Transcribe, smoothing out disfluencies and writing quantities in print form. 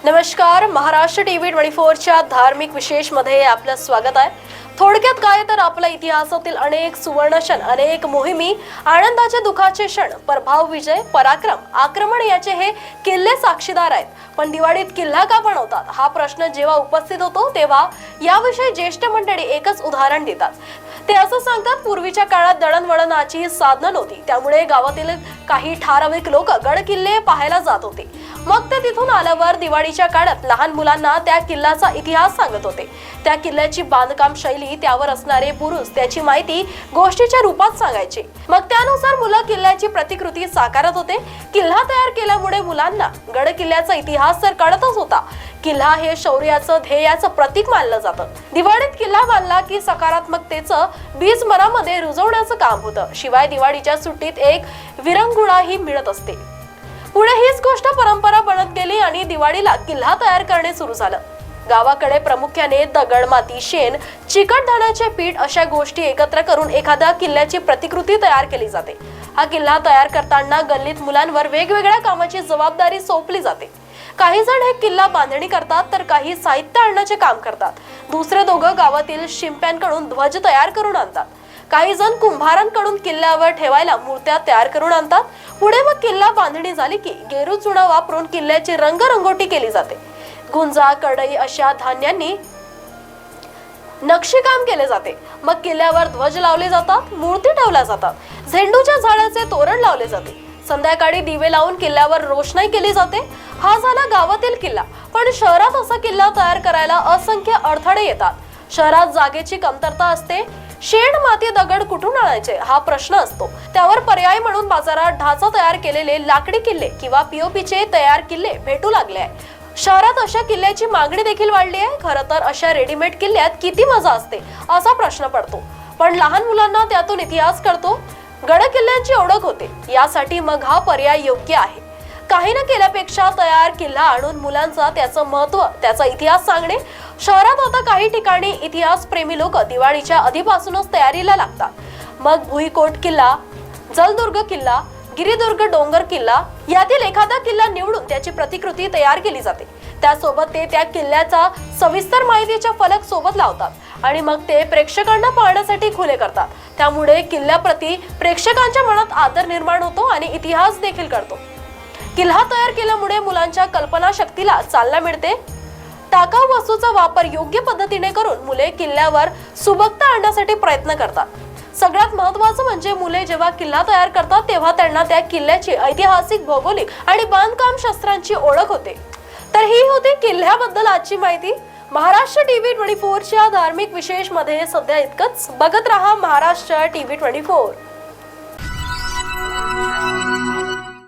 नमस्कार, महाराष्ट्र टीव्ही 24च्या धार्मिक विशेष मध्ये आपलं स्वागत आहे। थोडक्यात काय तर आपल्या इतिहासातील अनेक सुवर्ण क्षण, अनेक मोहिमी, आनंदाचे दुखाचे क्षण, प्रभाव, विजय, पराक्रम, आक्रमण याचे हे किल्ले साक्षीदार आहेत। पण दिवाळीत किल्ला का बनवतात हा प्रश्न जेव्हा उपस्थित होतो तेव्हा याविषयी ज्येष्ठ मंडळी एकच उदाहरण देतात। ते असं सांगतात, पूर्वीच्या काळात दळणवळणाची साधनं नव्हती, त्यामुळे गावातील काही ठराविक लोक गड किल्ले पाहायला जात होते। मग ते तिथून आल्यावर दिवाळीच्या काळात लहान मुलांना त्या किल्ल्याचा इतिहास सांगत होते। त्या किल्ल्याची बांधकाम शैली, त्यावर असणारे बुरुज, त्याची माहिती गोष्टीच्या रूपात सांगायचे। मग त्यानुसार मुलं किल्ल्याची प्रतिकृती साकारत होते। किल्ला तयार केल्यामुळे मुलांना गड किल्ल्याचा इतिहास तर कळतच होता। किल्ला हे शौर्याचं, ध्येयाचं प्रतीक मानलं जातं। दिवाळीत किल्ला बांधला की सकारात्मकतेचं बीज मनामध्ये रुजवण्याचं काम होतं। शिवाय दिवाळीच्या सुट्टीत एक विरंगुळाही मिळत असते। पुढे हीच गोष्ट परंपरा बनत गेली आणि दिवाळीला किल्ला तयार करणे सुरू झालं। गावाकडे प्रामुख्याने दगड, माती, शेण, चिकट धान्याचे पीठ अशा गोष्टी एकत्र करून एखाद्या किल्ल्याची प्रतिकृती तयार केली जाते। हा किल्ला तयार करताना गल्लीत मुलांवर वेगवेगळ्या कामाची जबाबदारी सोपली जाते। काही जण हे किल्ला बांधणी करतात तर काही साहित्य आणण्याचे काम करतात। दुसरे दोघं गावातील शिंप्यांकडून ध्वज तयार करून आणतात। काही जण कुंभारांकडून किल्ल्यावर ठेवायला मूर्त्या तयार करून आणतात। पुढे मग किल्ला बांधणी झाली की गेरू चुना वापरून किल्ल्याची रंगरंगोटी केली जाते। गुंजा, कढई अशा धान्यांनी नक्षीकाम केले जाते। मग किल्ल्यावर ध्वज लावले जातात, मूर्ती ठेवल्या जातात, झेंडूच्या झाडाचे तोरण लावले जाते। संध्याकाळी दिवे लावून किल्ल्यावर रोषणाई केली जाते। हा झाला गावातील किल्ला। पण शहरात असा किल्ला तयार करायला असंख्य अडथळे येतात। शहरात जागेची कमतरता असते। शेण, माती, दगड कुठून आणायचे हा प्रश्न असतो। त्यावर पर्याय म्हणून बाजारात ढाचा तयार केलेले लाकडी किल्ले किंवा पीओपीचे तयार किल्ले भेटू लागले आहे। शहरात अशा किल्ल्याची मागणी देखील वाढली आहे। खरं तर अशा रेडीमेड किल्ल्यात किती मजा असते असा प्रश्न पडतो, पण लहान मुलांना त्यातून इतिहास कळतो, गड किल्ल्यांची ओळख होते। यासाठी मग हा पर्याय योग्य आहे। काही न केल्यापेक्षा तयार किल्ला आणून मुलांचा त्याचं महत्व, त्याचा इतिहास सांगणे। शहरात आता काही ठिकाणी इतिहास प्रेमी लोक दिवाळीच्या आधीपासूनच तयारीला लागतात। मग भुईकोट किल्ला, जलदुर्ग किल्ला, गिरिदुर्ग डोंगर किल्ला यातील एखादा किल्ला निवडून त्याची प्रतिकृती तयार केली जाते। त्यासोबत ते त्या किल्ल्याचा सविस्तर माहितीचा फलक सोबत लावतात आणि मग ते प्रेक्षकांना पाहण्यासाठी खुले करतात। त्यामुळे किल्ल्याप्रती प्रेक्षकांच्या मनात आदर निर्माण होतो आणि इतिहास देखील कळतो। किल्ला तयार केल्यामुळे मुलांच्या कल्पना शक्तीला चालना मिळते। टाकाऊ वस्तूचा वापर योग्य पद्धतीने करून मुले किल्ल्यावर सुबकता आणण्यासाठी प्रयत्न करतात। सगळ्यात महत्त्वाचं म्हणजे मुले जेव्हा किल्ला तयार करतात तेव्हा त्यांना त्या किल्ल्याची ऐतिहासिक, भौगोलिक आणि बांधकाम शास्त्रांची ओळख होते। तर ही होती किल्ल्याबद्दल आजची माहिती। महाराष्ट्र टीव्ही 24च्या धार्मिक विशेष मध्ये सध्या इतकंच। बघत रहा महाराष्ट्र टीव्ही 24।